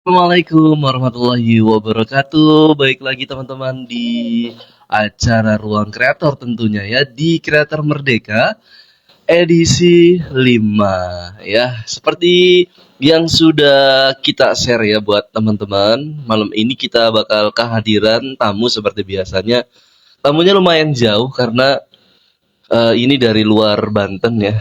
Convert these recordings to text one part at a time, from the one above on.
Assalamualaikum warahmatullahi wabarakatuh. Baik lagi teman-teman di acara Ruang Kreator tentunya ya di Kreator Merdeka edisi 5 ya. Seperti yang sudah kita share ya buat teman-teman, malam ini kita bakal kehadiran tamu seperti biasanya. Tamunya lumayan jauh karena ini dari luar Banten ya.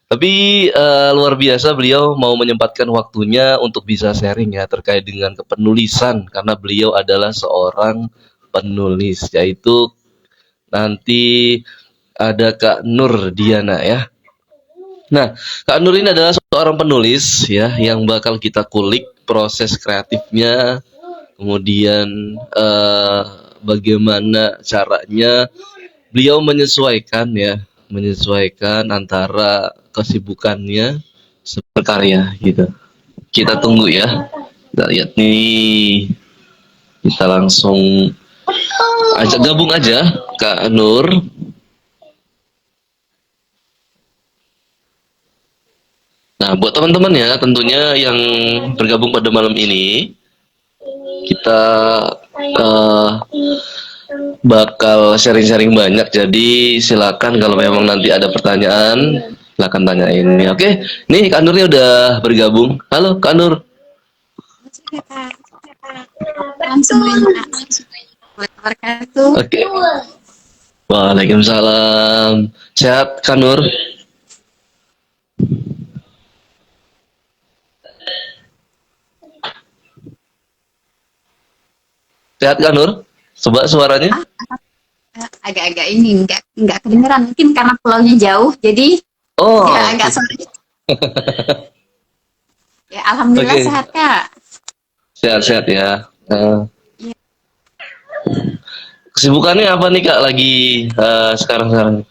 Tapi, luar biasa beliau mau menyempatkan waktunya untuk bisa sharing ya terkait dengan kepenulisan karena beliau adalah seorang penulis, yaitu nanti ada Kak Nur Diana ya. Nah, Kak Nur ini adalah seorang penulis ya yang bakal kita kulik proses kreatifnya, kemudian, bagaimana caranya beliau menyesuaikan ya, menyesuaikan antara kesibukannya berkarya gitu. Kita tunggu ya. Kita lihat nih. Kita langsung ajak gabung aja Kak Nur. Nah, buat teman-teman ya tentunya yang bergabung pada malam ini, kita eh, bakal sharing-sharing banyak. Jadi silakan kalau memang nanti ada pertanyaan, silakan tanyain. Ya, oke, nih Kak Nurnya udah bergabung. Halo Kak Nur. Malam semuanya. Wabarakatuh. Oke. Waalaikumsalam. Sehat Kak Nur? Sehat Kak Nur? Coba suaranya. Ah, agak-agak ini nggak kedengeran mungkin karena pulaunya jauh jadi ya Oh, agak oke. sulit. Ya alhamdulillah Oke. sehat Kak. Sehat-sehat ya. Ya, Kesibukannya apa nih Kak lagi sekarang-sekarang?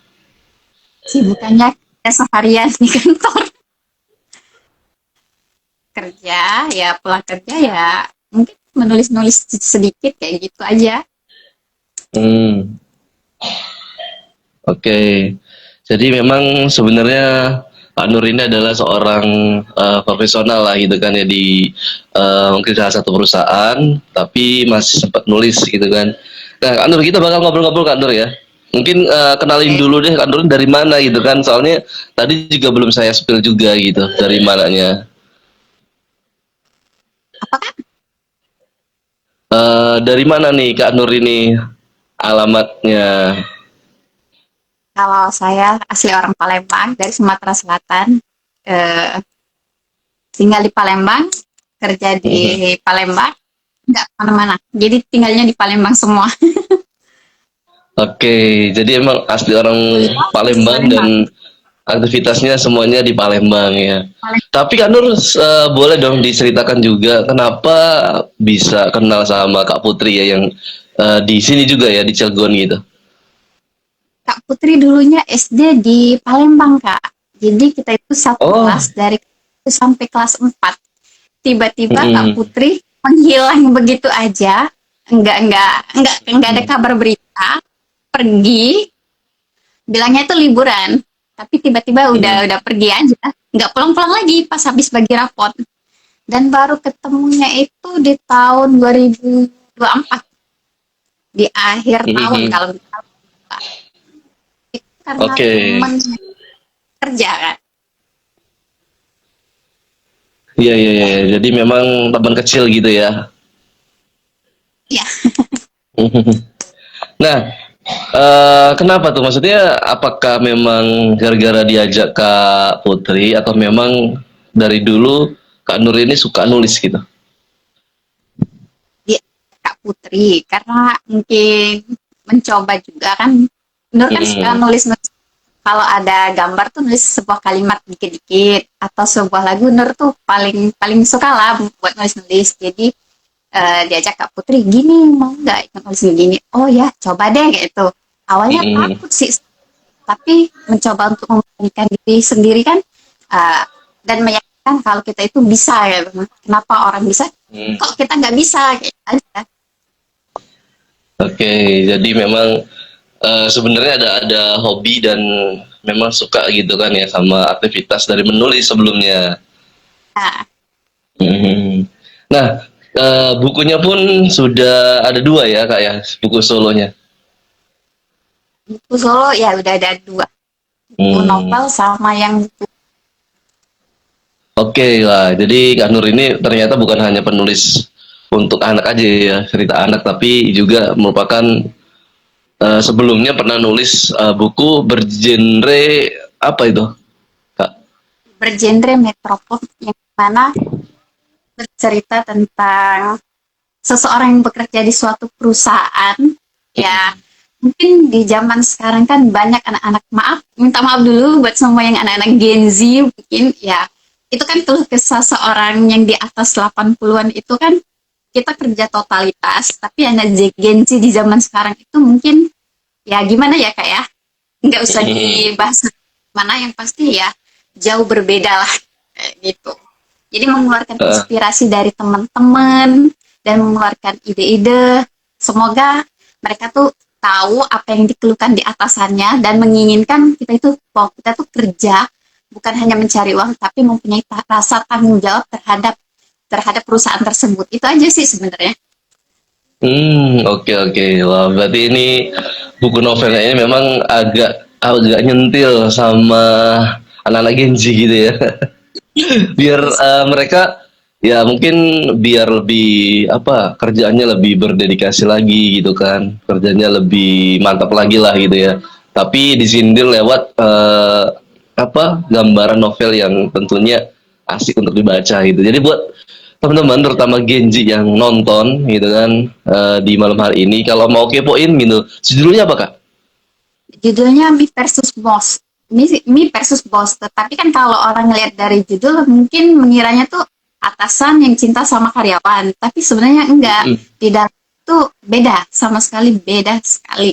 sibukannya ya seharian di kantor kerja ya pulang kerja ya mungkin menulis-nulis sedikit kayak gitu aja. Hmm, oke. Jadi memang sebenarnya Pak Nur ini adalah seorang profesional lah gitu kan ya di mungkin salah satu perusahaan, tapi masih sempat nulis gitu kan. Nah, Kak Nur kita bakal ngobrol-ngobrol Kak Nur ya. Mungkin kenalin Oke. dulu deh Kak Nur dari mana gitu kan. Soalnya tadi juga belum saya spill juga gitu dari mananya. Apa Kak? Dari mana nih Kak Nur ini alamatnya? Kalau saya asli orang Palembang dari Sumatera Selatan, eh, tinggal di Palembang, kerja di Palembang, nggak kemana-mana. Jadi tinggalnya di Palembang semua. Oke, jadi emang asli orang Palembang Palembang. dan aktivitasnya semuanya di Palembang ya. Palembang. Tapi Kak Nur boleh dong diceritakan juga kenapa bisa kenal sama Kak Putri ya yang di sini juga ya di Cilegon gitu. Kak Putri dulunya SD di Palembang, Kak. Jadi kita itu satu Oh, kelas dari sampai kelas 4. Tiba-tiba Kak mm-mm, Putri menghilang begitu aja. Enggak ada kabar berita. Pergi, bilangnya itu liburan. Tapi tiba-tiba mm-mm. udah pergi aja. Enggak pulang-pulang lagi pas habis bagi rapot. Dan baru ketemunya itu di tahun 2024 di akhir tahun Mm-mm. kalau kita lupa. Itu karena Oke, temen kerja kan. iya iya iya. Jadi memang teman kecil gitu ya. Ya, Nah, kenapa tuh? Maksudnya apakah memang gara-gara diajak Kak Putri atau memang dari dulu Kak Nur ini suka nulis gitu? dia Kak Putri karena mungkin mencoba juga kan. Nur kan suka Mhm, nulis-nulis kalau ada gambar tuh nulis sebuah kalimat dikit-dikit atau sebuah lagu Nur tuh paling paling suka lah buat nulis-nulis. Jadi diajak Kak Putri gini mau nggak ikut nulis gini? Oh ya coba deh gitu. Awalnya mhm, takut sih tapi mencoba untuk memberikan diri sendiri kan uh, dan meyakinkan kalau kita itu bisa ya. Kenapa orang bisa? mhm. Kok kita nggak bisa? Kayak gitu aja. Oke, jadi memang, sebenarnya ada hobi dan memang suka gitu kan ya sama aktivitas dari menulis sebelumnya. Nah, Hmm. Nah, bukunya pun sudah ada dua ya kak ya, buku solonya. Buku solo ya udah ada dua, buku Hmm. novel sama yang buku. Oke lah, jadi Kak Nur ini ternyata bukan hanya penulis untuk anak aja ya, cerita anak, tapi juga merupakan sebelumnya pernah nulis buku bergenre apa itu, Kak? Bergenre metropop yang mana bercerita tentang seseorang yang bekerja di suatu perusahaan. Ya mungkin di zaman sekarang kan banyak anak-anak, maaf minta maaf dulu buat semua yang anak-anak Gen Z, mungkin ya itu kan keluh kesah seorang yang di atas 80-an itu kan, kita kerja totalitas, tapi anak Gen Z di zaman sekarang itu mungkin ya gimana ya kak ya, nggak usah dibahas mana, yang pasti ya jauh berbeda lah kayak gitu. Jadi mengeluarkan Eh, inspirasi dari teman-teman dan mengeluarkan ide-ide. Semoga mereka tuh tahu apa yang dikeluhkan di atasannya dan menginginkan kita itu, bahwa kita tuh kerja bukan hanya mencari uang tapi mempunyai rasa tanggung jawab terhadap terhadap perusahaan tersebut. Itu aja sih sebenarnya. oke oke. Wah, berarti ini buku novelnya ini memang agak agak nyentil sama anak-anak Gen Z gitu ya. Biar mereka ya mungkin biar lebih apa kerjaannya lebih berdedikasi lagi gitu kan, kerjanya lebih mantap lagi lah gitu ya, tapi disindir lewat apa gambaran novel yang tentunya asik untuk dibaca gitu. Jadi buat teman-teman terutama Gen Z yang nonton gitu kan di malam hari ini, kalau mau kepoin gitu judulnya apa kak? Judulnya Me versus Boss. Me versus Boss. Tetapi kan kalau orang ngelihat dari judul mungkin mengiranya tuh atasan yang cinta sama karyawan. Tapi sebenarnya enggak. Mm. Di dalam itu beda, sama sekali beda sekali.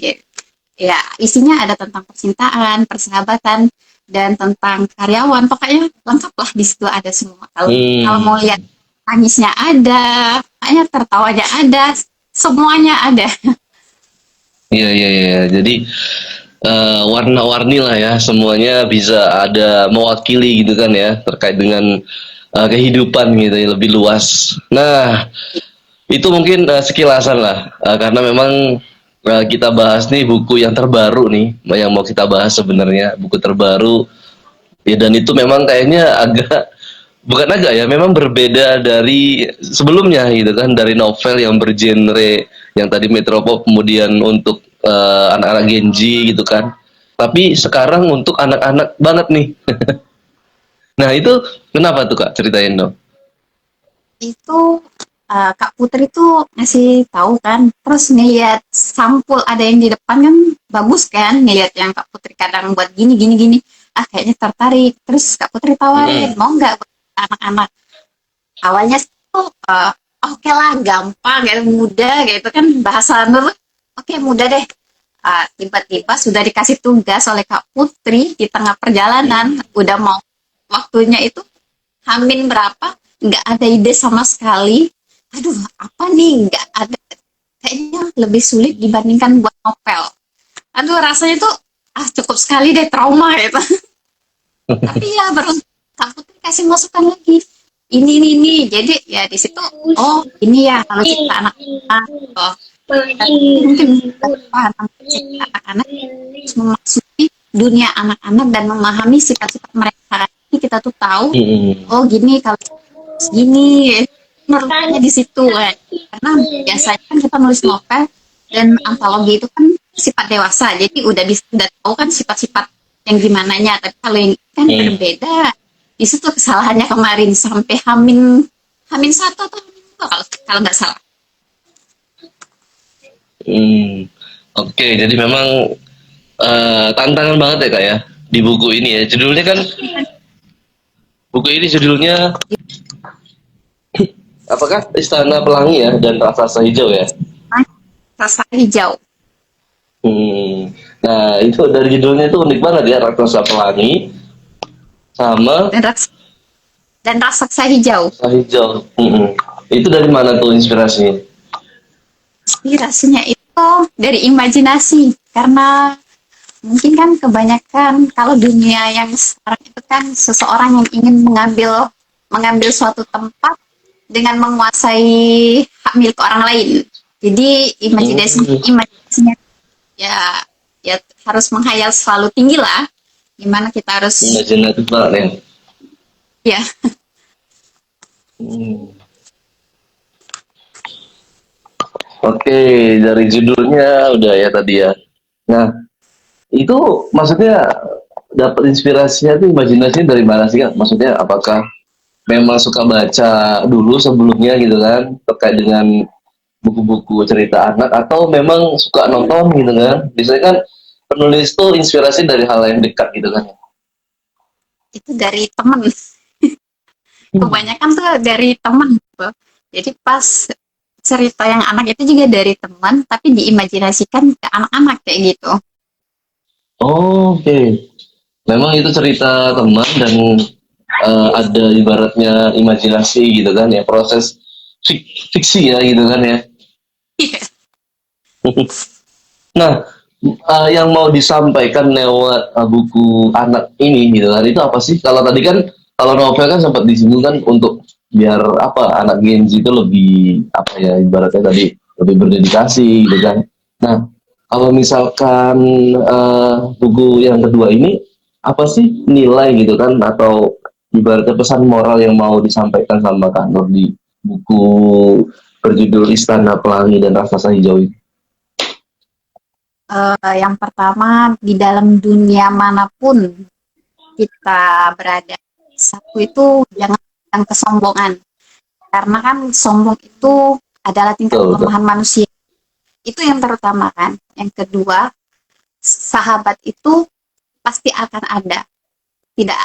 Ya, isinya ada tentang percintaan, persahabatan, dan tentang karyawan. Pokoknya lengkap lah, di situ ada semua. Kalau kalau mau Hmm. lihat tangisnya ada, pokoknya tertawanya ada, semuanya ada. Iya iya iya. Jadi warna-warni lah ya, semuanya bisa ada mewakili gitu kan ya, terkait dengan kehidupan gitu ya, lebih luas. Nah, itu mungkin sekilasan lah, karena memang kita bahas nih buku yang terbaru nih, yang mau kita bahas sebenarnya buku terbaru ya, dan itu memang kayaknya agak bukan agak ya, memang berbeda dari sebelumnya gitu kan, dari novel yang bergenre yang tadi metropop, kemudian untuk anak-anak Gen Z gitu kan. Tapi sekarang untuk anak-anak banget nih. Nah, itu kenapa tuh Kak? Ceritain dong. Itu Kak Putri tuh ngasih tahu kan, terus ngeliat sampul ada yang di depan kan, bagus kan, ngeliat yang Kak Putri kadang buat gini gini gini, kayaknya tertarik, terus Kak Putri tawarin Mm-mm. mau nggak buat anak-anak. Awalnya tuh oke lah, gampang ya, mudah gitu kan, bahasa Nur, oke mudah deh. Tiba-tiba sudah dikasih tugas oleh Kak Putri di tengah perjalanan, udah mau waktunya itu, Hamin berapa, nggak ada ide sama sekali. Aduh, apa nih, nggak ada, kayaknya lebih sulit dibandingkan buat novel. Aduh, rasanya tuh cukup sekali deh, trauma gitu. Tapi ya beruntung Kak Putri kasih masukan lagi, ini jadi ya di situ, oh ini ya kalau cerita anak-anak, oh tapi mungkin paham cerita anak-anak harus memasuki dunia anak-anak dan memahami sifat-sifat mereka. Jadi kita tuh tahu, Mm-mm. oh gini kalau gini, menurutnya di situ kan. Karena biasanya kan kita nulis novel dan antologi itu kan sifat dewasa, jadi udah bisa, udah tahu kan sifat-sifat yang gimana nya. Tapi kalau yang ini kan Mm. berbeda. Di situ kesalahannya kemarin sampai Hamin Hamin satu atau Hamin dua, kalau nggak salah. Mm. Oke, jadi memang tantangan banget ya Kak ya di buku ini ya. Judulnya kan, buku ini judulnya apakah Istana Pelangi ya dan Raksasa Hijau ya? Rasa hijau Nah, itu dari judulnya itu unik banget ya, Raksasa Pelangi sama dan rasa dan raksasa hijau. Raksasa Hijau. Itu dari mana tuh inspirasinya? Inspirasinya itu dari imajinasi, karena mungkin kan kebanyakan kalau dunia yang sekarang itu kan seseorang yang ingin mengambil mengambil suatu tempat, dengan menguasai hak milik orang lain. Jadi imajinasinya ya ya harus menghayal selalu tinggi lah. Gimana kita harus Imajinatif banget ya. ya. Hmm. Oke, dari judulnya udah ya tadi ya. Nah, itu maksudnya dapat inspirasinya tuh imajinasinya dari mana sih Kak? Maksudnya apakah memang suka baca dulu sebelumnya gitu kan terkait dengan buku-buku cerita anak atau memang suka nonton gitu kan? Biasanya kan penulis tuh inspirasi dari hal yang dekat gitu kan. Itu dari temen. Kebanyakan tuh dari temen gitu. Jadi pas cerita yang anak itu juga dari teman, tapi diimajinasikan ke anak-anak kayak gitu. Oh, oke. Memang itu cerita teman dan ada ibaratnya imajinasi gitu kan ya, proses fiksi ya gitu kan ya. Iya. Nah, yang mau disampaikan lewat buku anak ini gitu kan, itu apa sih? Kalau tadi kan, kalau novel kan sempat disinggung untuk biar apa anak Gen Z itu lebih apa ya ibaratnya tadi lebih berdedikasi gitu kan. Nah, kalau misalkan buku yang kedua ini apa sih nilai gitu kan atau ibaratnya pesan moral yang mau disampaikan sama Kak Nur di buku berjudul Istana Pelangi dan Raksasa Hijau ini? Yang pertama, di dalam dunia manapun kita berada, satu itu jangan yang kesombongan. Karena kan sombong itu adalah tingkat Betul, betul. kelemahan manusia. Itu yang terutama kan. Yang kedua, sahabat itu pasti akan ada. Tidak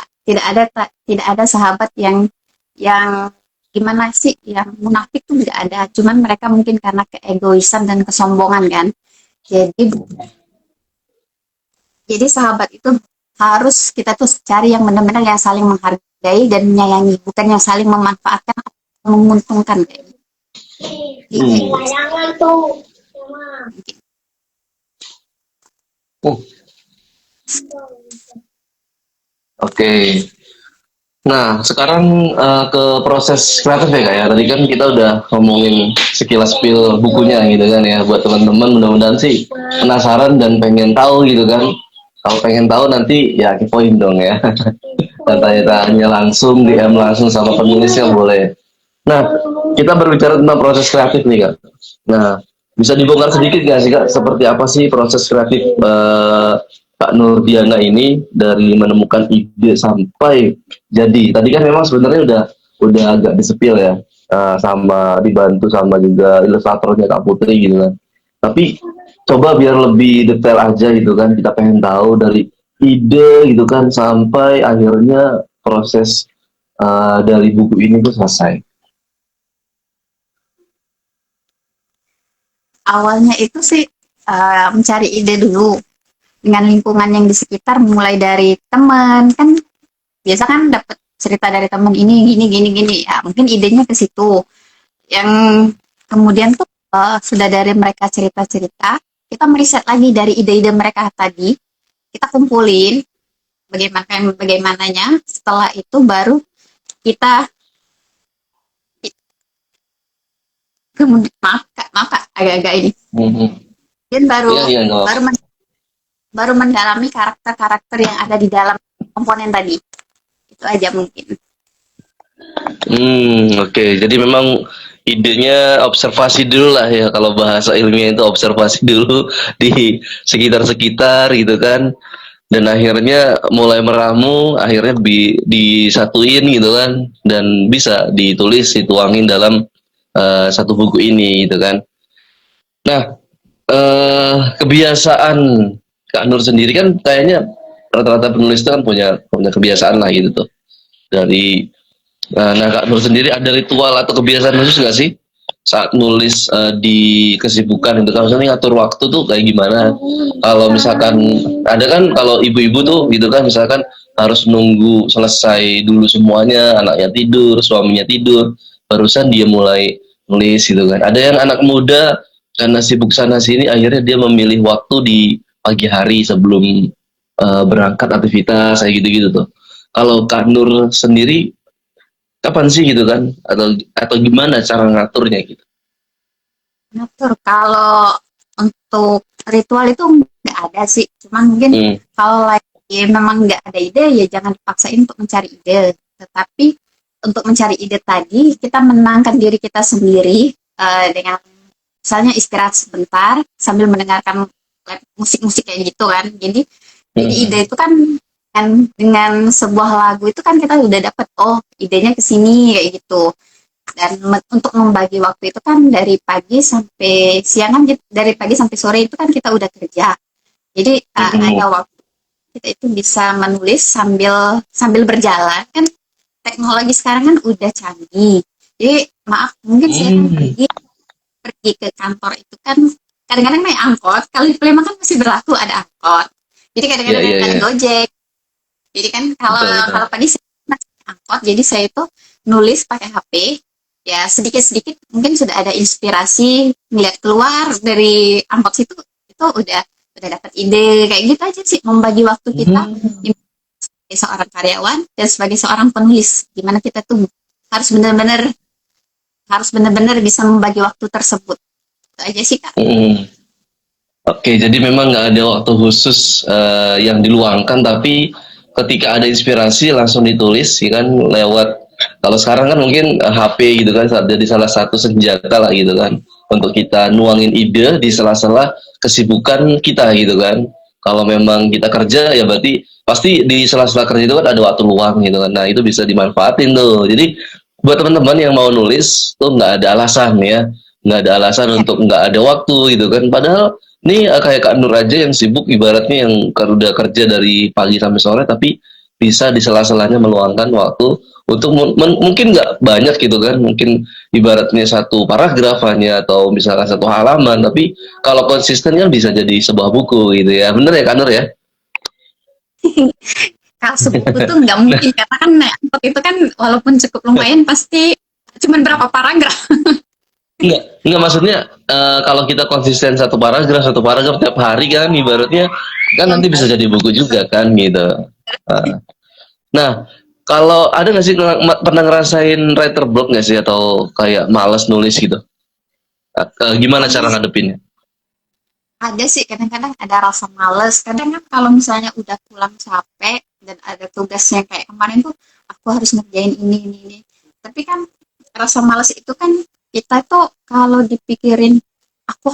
tidak ada sahabat yang gimana sih yang munafik tuh tidak ada. Cuman mereka mungkin karena keegoisan dan kesombongan kan. Jadi Jadi sahabat itu harus kita tuh cari yang benar-benar yang saling menghargai dan menyayangi, bukan yang saling memanfaatkan atau menguntungkan kayak gitu. Hmm. Oh, oke. Nah, sekarang ke proses kreatif ya Kak ya. Tadi kan kita udah ngomongin sekilas spill bukunya gitu kan ya. Buat teman-teman mudah-mudahan sih penasaran dan pengen tahu gitu kan. Kalau pengen tahu nanti ya kepoin dong ya. Dan tanya-tanya langsung, DM langsung sama penulisnya boleh. Nah, kita berbicara tentang proses kreatif nih Kak. Nah, bisa dibongkar sedikit nggak sih Kak, seperti apa sih proses kreatif Kak Nurdiana ini dari menemukan ide sampai jadi. Tadi kan memang sebenarnya udah agak disepil ya, sama dibantu sama juga ilustratornya Kak Putri gitu kan. Tapi coba biar lebih detail aja gitu kan, kita pengen tahu dari ide gitu kan sampai akhirnya proses dari buku ini tuh selesai. Awalnya itu sih mencari ide dulu dengan lingkungan yang di sekitar, mulai dari teman kan biasa kan dapat cerita dari teman ini gini gini gini ya mungkin idenya ke situ. Yang kemudian tuh sudah dari mereka cerita-cerita, kita meriset lagi dari ide-ide mereka tadi, kita kumpulin bagaimananya. Setelah itu baru kita kemudian maaf kak agak-agak ini. Mhm. Dan baru Iya, iya, nggak baru apa-apa. baru mendalami karakter-karakter yang ada di dalam komponen tadi. Itu aja mungkin. Oke. Jadi memang idenya observasi dulu lah ya. Kalau bahasa ilmiah itu observasi dulu di sekitar-sekitar gitu kan. Dan akhirnya mulai meramu, akhirnya disatuin gitu kan. Dan bisa ditulis, dituangin dalam satu buku ini gitu kan. Nah, kebiasaan Kak Nur sendiri kan kayaknya rata-rata penulis itu kan punya kebiasaan lah gitu tuh. Dari nah Kak Nur sendiri ada ritual atau kebiasaan khusus nggak sih saat nulis di kesibukan itu kan maksudnya ngatur waktu tuh kayak gimana? Kalau misalkan ada kan kalau ibu-ibu tuh gitu kan misalkan harus nunggu selesai dulu semuanya, anaknya tidur, suaminya tidur, barusan dia mulai nulis gitu kan. Ada yang anak muda karena sibuk sana sini akhirnya dia memilih waktu di pagi hari sebelum berangkat aktivitas kayak gitu-gitu tuh. Kalau Kak Nur sendiri Kapan sih gitu kan? Atau gimana cara ngaturnya gitu? Ngatur kalau untuk ritual itu nggak ada sih, cuman mungkin Hmm. kalau lagi memang nggak ada ide ya jangan dipaksain untuk mencari ide, tetapi untuk mencari ide tadi kita menenangkan diri kita sendiri dengan misalnya istirahat sebentar sambil mendengarkan musik-musik kayak gitu kan. Jadi ide Hmm. itu kan dengan sebuah lagu itu kan kita udah dapet, oh idenya ke sini kayak gitu. Dan untuk membagi waktu itu kan dari pagi sampai siang kan, dari pagi sampai sore itu kan kita udah kerja. Jadi Hmm. ada waktu kita itu bisa menulis sambil sambil berjalan kan. Teknologi sekarang kan udah canggih. Jadi maaf mungkin saya kan Hmm. pergi pergi ke kantor itu kan kadang-kadang naik angkot. Kalau di Palembang kan masih berlaku ada angkot. Jadi Iya, kadang-kadang iya, ada iya. Gojek. Jadi kan kalau Betul, betul. kalau pagi saya masih angkot, jadi saya itu nulis pakai HP. Ya sedikit-sedikit mungkin sudah ada inspirasi melihat keluar dari angkot situ, itu udah dapat ide kayak gitu aja sih, membagi waktu kita Hmm. sebagai seorang karyawan dan sebagai seorang penulis. Gimana kita tuh harus benar-benar harus benar-benar bisa membagi waktu tersebut. Itu aja sih Kak. Hmm. Oke, jadi memang nggak ada waktu khusus yang diluangkan, tapi ketika ada inspirasi langsung ditulis, ya kan lewat. Kalau sekarang kan mungkin HP gitu kan, jadi salah satu senjata lah gitu kan, untuk kita nuangin ide di sela-sela kesibukan kita gitu kan. Kalau memang kita kerja ya berarti pasti di sela-sela kerja itu kan ada waktu luang gitu kan. Nah itu bisa dimanfaatin tuh. Jadi buat teman-teman yang mau nulis tuh nggak ada alasan ya, nggak ada alasan Ya, untuk nggak ada waktu gitu kan. Padahal ini kayak Kak Nur aja yang sibuk ibaratnya yang udah kerja dari pagi sampai sore tapi bisa di sela-selanya meluangkan waktu untuk mungkin nggak banyak gitu kan, mungkin ibaratnya satu paragraf hanya atau misalkan satu halaman, tapi kalau konsisten kan bisa jadi sebuah buku gitu ya, bener ya Kak Nur ya? kalau sebuku tuh nggak Nah, mungkin karena kan naik angkot itu kan walaupun cukup lumayan pasti cuman berapa paragraf. enggak maksudnya kalau kita konsisten satu paragraf tiap hari kan ibaratnya kan Ya, nanti bisa jadi buku juga kan gitu. Uh, Nah, kalau ada nggak sih pernah ngerasain writer block nggak sih atau kayak males nulis gitu? Gimana ada cara ngadepinnya? ada sih kadang-kadang ada rasa males. Kadang kan kalau misalnya udah pulang capek dan ada tugasnya kayak kemarin tuh aku harus ngerjain ini. Tapi kan rasa males itu kan kita tuh kalau dipikirin aku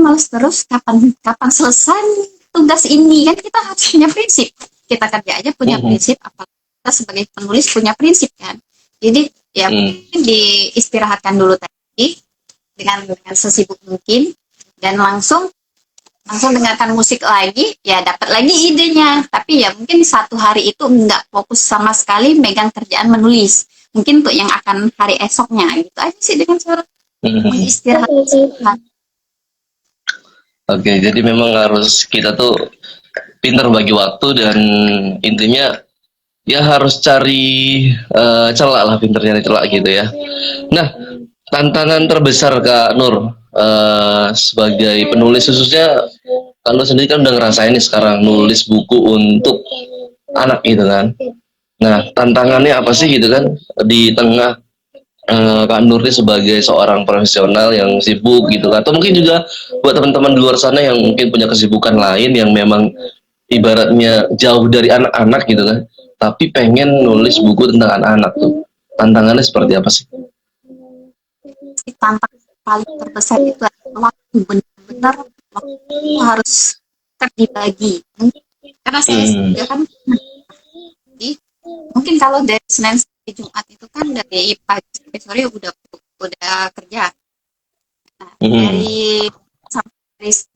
males terus kapan kapan selesai tugas ini kan kita harus punya prinsip. Kita kerja aja punya Mhm. prinsip, apalagi kita sebagai penulis punya prinsip kan. Jadi ya Hmm. mungkin diistirahatkan dulu tadi dengan sesibuk mungkin dan langsung langsung dengarkan musik lagi ya dapat lagi idenya, tapi ya mungkin satu hari itu nggak fokus sama sekali megang kerjaan menulis, mungkin untuk yang akan hari esoknya gitu aja sih dengan cara Mhm. mengistirahatkan. Oke, jadi memang harus kita tuh pintar bagi waktu dan intinya ya harus cari celah lah, pintar nyari celah gitu ya. Nah, tantangan terbesar Kak Nur sebagai penulis khususnya Kak Nur sendiri kan udah ngerasain nih sekarang nulis buku untuk anak gitu kan. Nah, tantangannya apa sih gitu kan di tengah Kak Nurni sebagai seorang profesional yang sibuk gitu kan. Atau mungkin juga buat teman-teman di luar sana yang mungkin punya kesibukan lain yang memang ibaratnya jauh dari anak-anak gitu kan. Tapi pengen nulis buku tentang anak-anak tuh. Tantangannya seperti apa sih? Tantangan paling terbesar itu adalah waktu, benar-benar waktu harus terbagi karena saya Hmm. juga kan jadi mungkin kalau dari Senin sampai Jumat itu kan dari pagi sampai sore udah kerja. Nah, Hmm. dari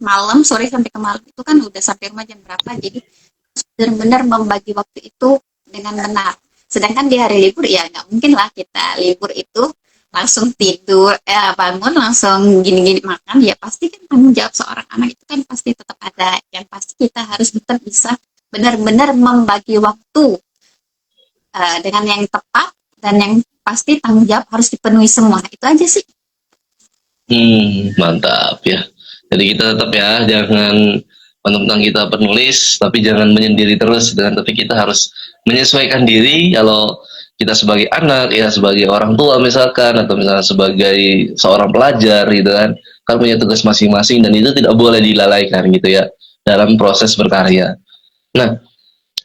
malam sore sampai ke malam itu kan udah sampai rumah jam berapa. Jadi benar-benar membagi waktu itu dengan benar. Sedangkan di hari libur ya nggak mungkin lah kita libur itu langsung tidur, bangun langsung gini-gini makan. Ya pasti kan tanggung jawab seorang anak itu kan pasti tetap ada. Yang pasti kita harus tetap bisa benar-benar membagi waktu dengan yang tepat dan yang pasti tanggung jawab harus dipenuhi semua. Itu aja sih. Mantap ya. Jadi kita tetap ya jangan mentang kita penulis tapi jangan menyendiri terus dengan tapi kita harus menyesuaikan diri kalau kita sebagai anak, ya sebagai orang tua misalkan, atau misalnya sebagai seorang pelajar gitu kan punya tugas masing-masing dan itu tidak boleh dilalaikan gitu ya dalam proses berkarya. Nah,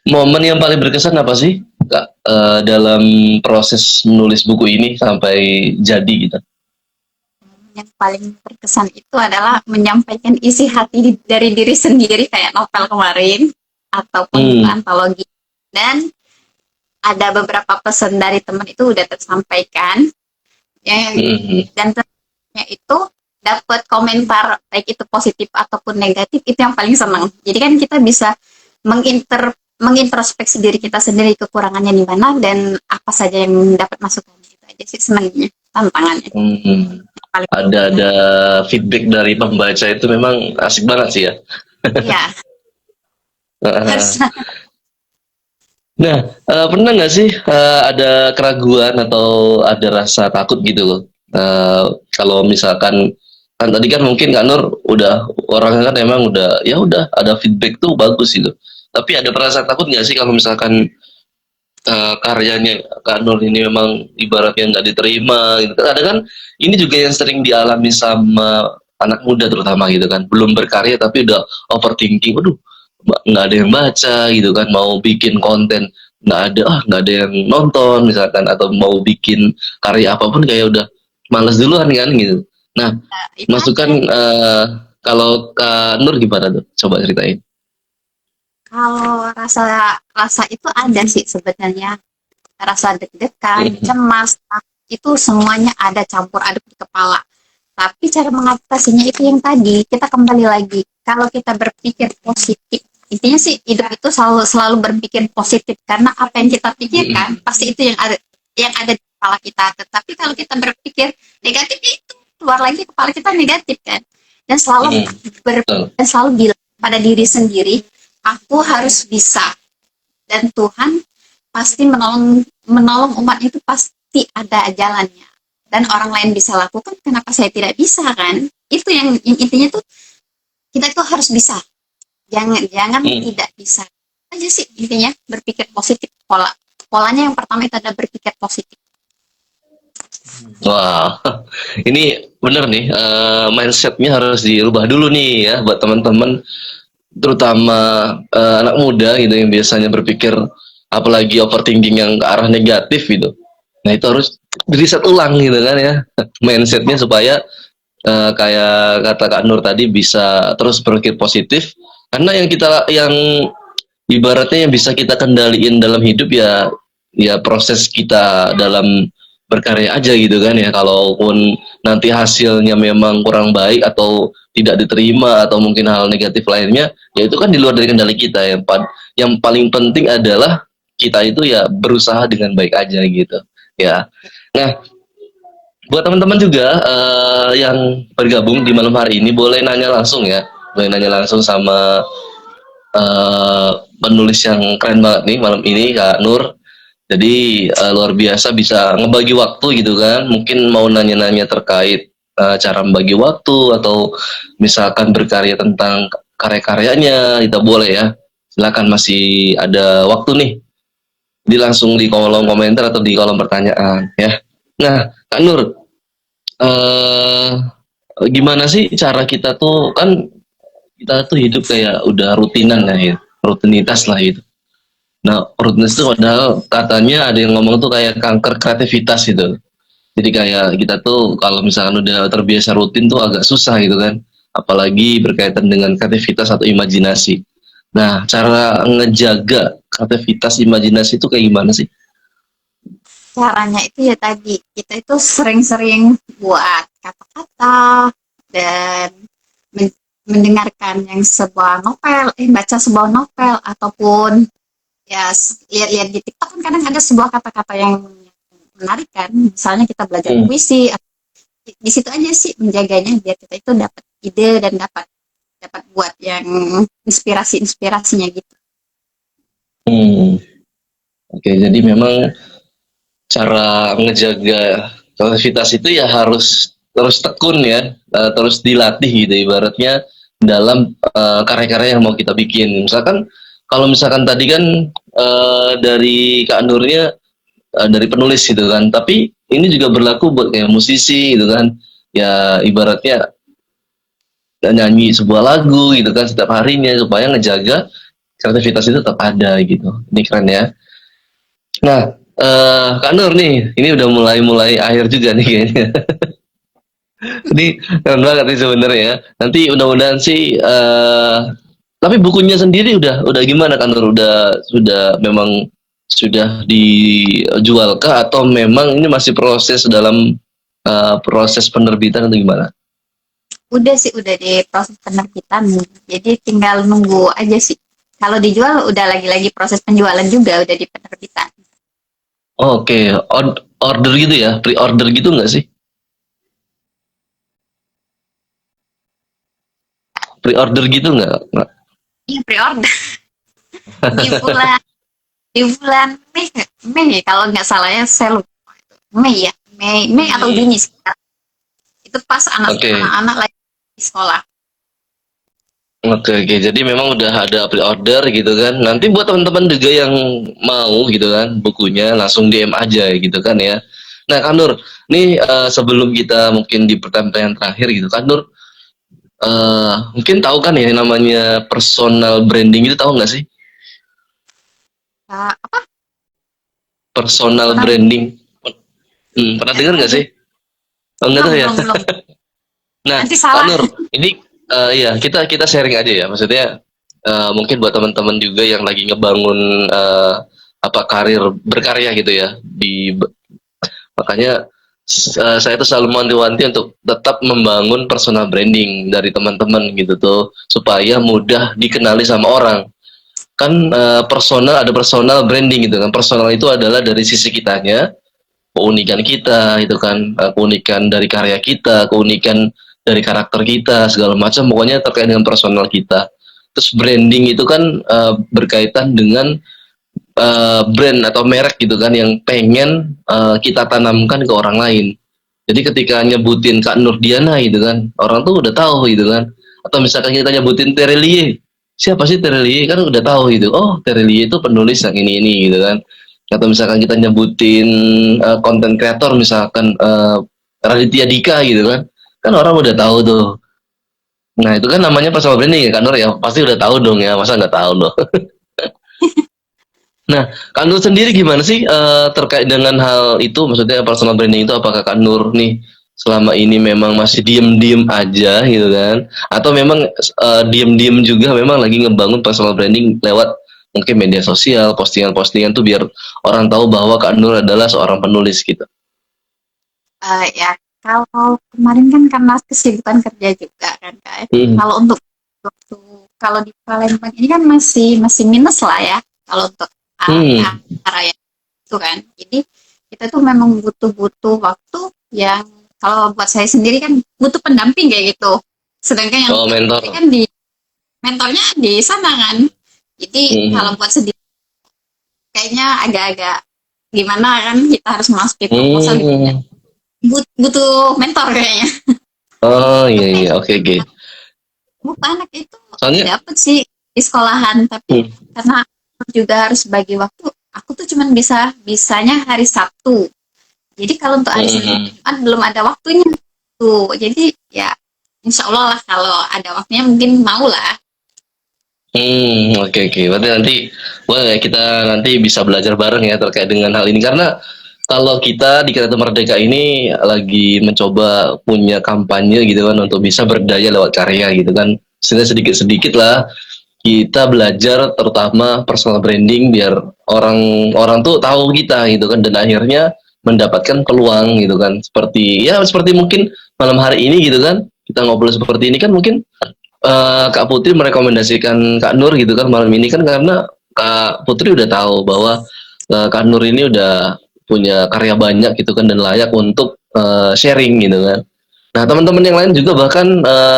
momen yang paling berkesan apa sih Kak dalam proses menulis buku ini sampai jadi gitu? Yang paling berkesan itu adalah menyampaikan isi hati dari diri sendiri kayak novel kemarin ataupun buku Hmm. antologi. Dan ada beberapa pesan dari teman itu udah tersampaikan ya, Hmm. dan tentunya itu dapat komentar baik itu positif ataupun negatif, itu yang paling senang. Jadi kan kita bisa mengintrospeksi diri kita sendiri, kekurangannya di mana dan apa saja yang dapat masukan. Itu aja sih senangnya, tantangannya Hmm. paling. Ada feedback dari pembaca itu memang asik banget sih ya. Ya, harus. Nah, pernah nggak sih ada keraguan atau ada rasa takut gitu loh? Kalau misalkan kan tadi kan mungkin Kak Nur udah orangnya kan emang udah ya udah ada feedback tuh bagus gitu. Tapi ada perasaan takut nggak sih kalau misalkan karyanya Kak Nur ini memang ibaratnya nggak diterima gitu kan? Ada kan ini juga yang sering dialami sama anak muda terutama gitu kan, belum berkarya tapi udah overthinking, waduh nggak ada yang baca gitu kan, mau bikin konten nggak ada yang nonton misalkan, atau mau bikin karya apapun kayak udah males duluan kan gitu. Nah, Itu masukan aja. kalau Kak Nur gimana tuh? Coba ceritain. Kalau rasa rasa itu ada sih sebenarnya, rasa deg-degan, Mhm. cemas, itu semuanya ada campur aduk di kepala. Tapi cara mengatasinya itu yang tadi, kita kembali lagi. Kalau kita berpikir positif, intinya sih hidup itu selalu selalu berpikir positif, karena apa yang kita pikirkan Mhm. pasti itu yang ada di kepala kita. Tetapi kalau kita berpikir negatif, itu keluar lagi kepala kita negatif kan. Dan selalu Mhm. Betul. dan selalu bilang pada diri sendiri, aku harus bisa, dan Tuhan pasti menolong menolong umat itu, pasti ada jalannya. Dan orang lain bisa lakukan, kenapa saya tidak bisa kan? Itu yang intinya tuh, kita itu harus bisa. Jangan jangan Mhm. tidak bisa. Aja sih intinya, berpikir positif. Polanya yang pertama itu ada berpikir positif. Wah, ini bener nih, mindsetnya harus dirubah dulu nih ya buat teman-teman, terutama anak muda gitu yang biasanya berpikir apalagi overthinking yang ke arah negatif gitu. Nah itu harus riset ulang gitu kan ya, mindsetnya supaya kayak kata Kak Nur tadi bisa terus berpikir positif, karena yang ibaratnya yang bisa kita kendaliin dalam hidup ya ya proses kita dalam berkarya aja gitu kan ya. Kalaupun nanti hasilnya memang kurang baik atau tidak diterima atau mungkin hal negatif lainnya, ya itu kan di luar dari kendali kita. Yang paling penting adalah kita itu ya berusaha dengan baik aja gitu ya. Nah, buat teman-teman juga yang bergabung di malam hari ini boleh nanya langsung ya, boleh nanya langsung sama eh, penulis yang keren banget nih malam ini Kak Nur. Jadi luar biasa bisa ngebagi waktu gitu kan. Mungkin mau nanya-nanya terkait cara membagi waktu atau misalkan berkarya tentang karya-karyanya, kita boleh ya. Silakan masih ada waktu nih. Di langsung di kolom komentar atau di kolom pertanyaan ya. Nah, Kak Nur, eh gimana sih cara kita tuh kan kita tuh hidup kayak udah rutinan lah ya, rutinitas lah gitu. Nah, rutinitas itu padahal katanya ada yang ngomong tuh kayak kanker kreativitas gitu. Jadi kayak kita tuh kalau misalkan udah terbiasa rutin tuh agak susah gitu kan. Apalagi berkaitan dengan kreativitas atau imajinasi. Nah, cara ngejaga kreativitas imajinasi itu kayak gimana sih? Caranya itu ya tadi, kita itu sering-sering buat kata-kata, dan mendengarkan yang sebuah novel, baca sebuah novel, ataupun ya lihat-lihat di TikTok kan kadang ada sebuah kata-kata yang menarik kan. Misalnya kita belajar Hmm. puisi, di situ aja sih menjaganya biar kita itu dapat ide dan dapat dapat buat yang inspirasinya gitu. Hmm. Oke, jadi memang cara ngejaga kreativitas itu ya harus terus tekun ya, terus dilatih gitu ibaratnya dalam karya-karya yang mau kita bikin. Misalkan kalau misalkan tadi kan dari Kak Nurnya dari penulis gitu kan. Tapi ini juga berlaku buat kayak musisi gitu kan. Ya ibaratnya nyanyi sebuah lagu gitu kan setiap harinya supaya ngejaga kreativitas itu tetap ada gitu. Ini keren ya. Nah, Kak Nur nih, ini udah mulai akhir juga nih kayaknya. Ini keren banget nih sebenarnya ya. Nanti mudah-mudahan sih tapi bukunya sendiri udah gimana Kak Nur? Sudah memang sudah dijual kah atau memang ini masih proses dalam proses penerbitan atau gimana? Udah sih, udah di proses penerbitan. Jadi tinggal nunggu aja sih. Kalau dijual udah lagi-lagi proses penjualan juga, udah di penerbitan. Oke, order gitu ya, pre-order gitu nggak sih? Pre-order gitu nggak? Iya, pre-order di bulan di bulan Mei kalau nggak salah ya, saya lupa. Mei ya, Mei atau Juni sih. Itu pas Oke, anak-anak lagi di sekolah. oke. Jadi memang udah ada pre-order gitu kan. Nanti buat teman-teman juga yang mau gitu kan, bukunya langsung DM aja gitu kan ya. Nah, Kak Nur, nih sebelum kita mungkin di pertanyaan terakhir gitu, Kak Nur, mungkin tahu kan ya namanya personal branding itu tahu nggak sih? Apa? Personal Personal branding. Pernah nggak dengar tahu nggak tuh. sih? Oh, nggak Belum, tahu ya. belum, belum. Nah, Nanti Kak salah. Nur, ini ya kita sharing aja ya. Maksudnya mungkin buat teman-teman juga yang lagi ngebangun apa karir berkarya gitu ya. Makanya saya tuh selalu mewanti-wanti untuk tetap membangun personal branding dari teman-teman gitu tuh supaya mudah dikenali sama orang. Kan personal ada personal branding gitu kan. Personal itu adalah dari sisi kitanya, keunikan kita itu kan, keunikan dari karya kita, keunikan dari karakter kita, segala macam pokoknya terkait dengan personal kita. Terus branding itu kan berkaitan dengan brand atau merek gitu kan yang pengen kita tanamkan ke orang lain. Jadi ketika nyebutin Kak Nurdiana gitu kan, orang tuh udah tahu gitu kan. Atau misalkan kita nyebutin Terelie, siapa sih Terelie? Kan udah tahu gitu. Oh, Terelie itu penulis yang ini gitu kan. Atau misalkan kita nyebutin konten kreator misalkan Raditya Dika gitu kan. Kan orang udah tahu tuh. Nah, itu kan namanya personal branding ya Kak Nur ya. Pasti udah tahu dong ya. Masa nggak tahu loh. Nah, Kak Nur sendiri gimana sih terkait dengan hal itu? Maksudnya personal branding itu apakah Kak Nur nih selama ini memang masih diem-diem aja gitu kan? Atau memang diem-diem juga memang lagi ngebangun personal branding lewat mungkin media sosial, postingan-postingan tuh biar orang tahu bahwa Kak Nur adalah seorang penulis gitu. Ya, kalau kemarin kan karena kesibukan kerja juga kan, Kak. Hmm. Kalau untuk waktu kalau di Palembang ini kan masih minus lah ya kalau untuk Hmm. area itu kan. Jadi kita tuh memang butuh waktu yang, kalau buat saya sendiri kan butuh pendamping kayak gitu. Sedangkan yang Oh, Kak Putri mentor. kan di mentornya di sana kan. Jadi Hmm. kalau buat sendiri kayaknya agak-agak gimana kan, kita harus masukin proposal gitu ya. Hmm. Butuh mentor kayaknya. Oh iya Tapi iya oke oke. buku anak itu Soalnya dapat sih di sekolahan, tapi hmm. karena aku juga harus bagi waktu, aku tuh cuman bisanya hari Sabtu. Jadi kalau untuk hari Senin Hmm. Jumat belum ada waktunya tuh. Jadi ya insya Allah lah kalau ada waktunya mungkin mau lah. Oke oke. Berarti nanti boleh kita nanti bisa belajar bareng ya terkait dengan hal ini karena kalau kita di Kereta Merdeka ini lagi mencoba punya kampanye gitu kan untuk bisa berdaya lewat karya gitu kan. Sehingga sedikit-sedikit lah kita belajar terutama personal branding biar orang-orang tuh tahu kita gitu kan dan akhirnya mendapatkan peluang gitu kan. Seperti mungkin malam hari ini gitu kan. Kita ngobrol seperti ini kan mungkin Kak Putri merekomendasikan Kak Nur gitu kan malam ini kan karena Kak Putri udah tahu bahwa Kak Nur ini udah punya karya banyak gitu kan dan layak untuk sharing gitu kan. Nah teman-teman yang lain juga bahkan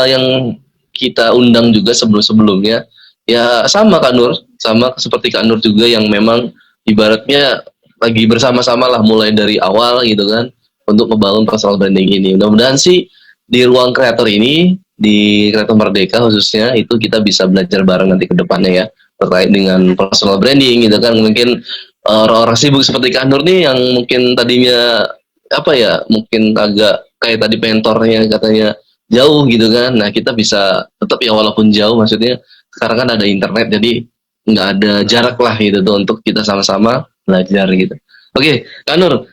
yang kita undang juga sebelum-sebelumnya ya sama Kak Nur, sama seperti Kak Nur juga yang memang ibaratnya lagi bersama-sama lah mulai dari awal gitu kan untuk membangun personal branding ini. Mudah-mudahan sih di ruang kreator ini di Kreator Merdeka khususnya itu kita bisa belajar bareng nanti ke depannya ya terkait dengan personal branding gitu kan mungkin orang-orang sibuk seperti Kak Nur nih yang mungkin tadinya apa ya, mungkin agak kayak tadi mentornya katanya jauh gitu kan. Nah, kita bisa tetap ya walaupun jauh maksudnya sekarang kan ada internet jadi nggak ada jarak lah gitu tuh untuk kita sama-sama belajar gitu. Oke, Kak Nur,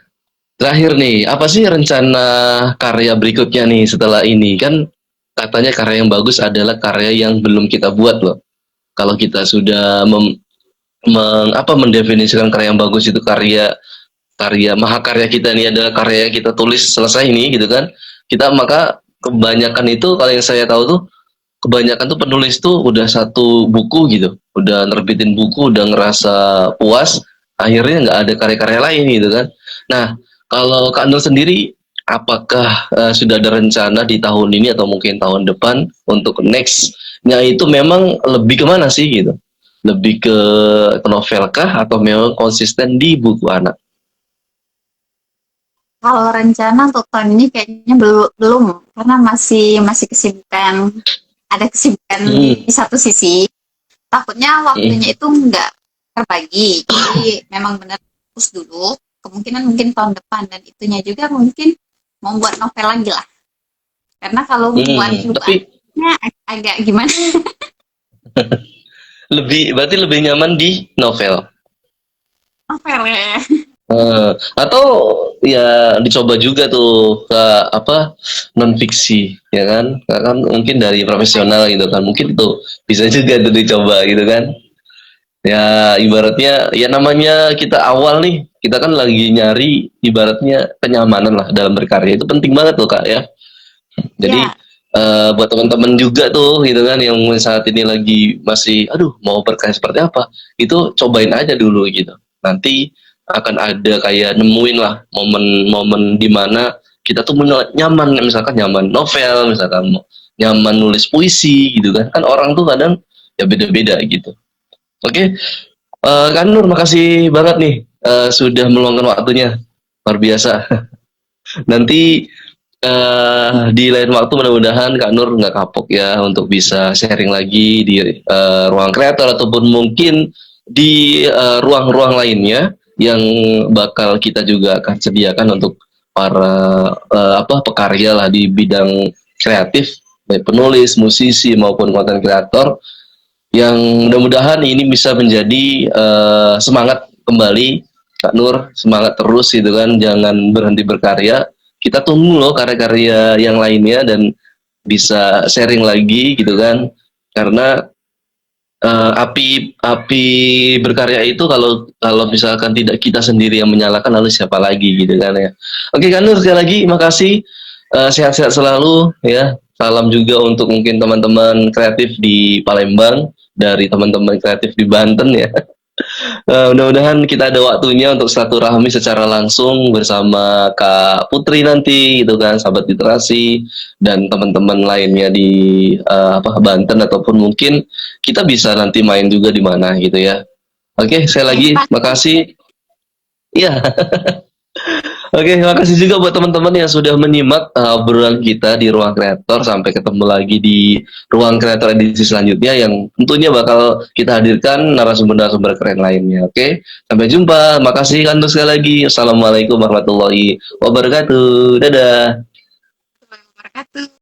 terakhir nih, apa sih rencana karya berikutnya nih setelah ini? Kan katanya karya yang bagus adalah karya yang belum kita buat loh. Kalau kita sudah mendefinisikan karya yang bagus itu karya karya mahakarya kita ini adalah karya yang kita tulis selesai ini gitu kan. Kita maka kebanyakan itu kalau yang saya tahu tuh kebanyakan tuh penulis tuh udah satu buku gitu, udah nerbitin buku, udah ngerasa puas, akhirnya nggak ada karya-karya lain gitu kan. Nah, kalau Kak Nur sendiri, apakah sudah ada rencana di tahun ini atau mungkin tahun depan untuk next-nya itu memang lebih kemana sih gitu? Lebih ke novel kah atau memang konsisten di buku anak? Kalau rencana untuk tahun ini kayaknya belum karena masih masih kesibukan, ada kesibukan Hmm, di satu sisi. Takutnya hmm, waktunya itu nggak terbagi. Jadi memang benar fokus dulu. Kemungkinan mungkin tahun depan dan itunya juga mungkin mau buat novel lagi lah. Karena kalau buat buku tapi anaknya agak gimana berarti lebih nyaman di novel. novel ya. Atau ya dicoba juga tuh ke apa non fiksi ya kan. Karena kan mungkin dari profesional gitu kan mungkin itu bisa juga tuh dicoba gitu kan. Ya ibaratnya ya namanya kita awal nih kita kan lagi nyari ibaratnya kenyamanan lah dalam berkarya itu penting banget loh Kak ya. Jadi Ya, buat teman-teman juga tuh gitu kan yang saat ini lagi masih aduh mau berkarya seperti apa itu cobain aja dulu gitu. Nanti akan ada kayak nemuin lah momen-momen di mana kita tuh nyaman misalkan nyaman novel misalkan nyaman nulis puisi gitu kan kan orang tuh kadang ya beda-beda gitu. Oke, Kak Nur makasih banget nih sudah meluangkan waktunya luar biasa. Nanti di lain waktu mudah-mudahan Kak Nur nggak kapok ya untuk bisa sharing lagi di ruang kreator ataupun mungkin di ruang-ruang lainnya yang bakal kita juga akan sediakan untuk para apa pekarya lah di bidang kreatif baik penulis, musisi maupun konten kreator yang mudah-mudahan ini bisa menjadi semangat kembali Kak Nur, semangat terus gitu kan, jangan berhenti berkarya. Kita tunggu loh karya-karya yang lainnya dan bisa sharing lagi gitu kan. Karena api berkarya itu kalau kalau misalkan tidak kita sendiri yang menyalakan lalu siapa lagi gitu kan ya. Oke Kak Nur sekali lagi makasih. Sehat-sehat selalu ya. Salam juga untuk mungkin teman-teman kreatif di Palembang dari teman-teman kreatif di Banten ya. Mudah-mudahan kita ada waktunya untuk silaturahmi secara langsung bersama Kak Putri nanti gitu kan, sahabat literasi dan teman-teman lainnya di apa Banten ataupun mungkin kita bisa nanti main juga di mana gitu ya. Oke, saya boleh lagi Pak. makasih. Iya, oke, makasih juga buat teman-teman yang sudah menyimak obrolan kita di Ruang Kreator. Sampai ketemu lagi di Ruang Kreator edisi selanjutnya yang tentunya bakal kita hadirkan narasumber-narasumber keren lainnya. Oke, sampai jumpa. Makasih Kanto sekali lagi. Assalamualaikum warahmatullahi wabarakatuh. Dadah. Warahmatullahi wabarakatuh.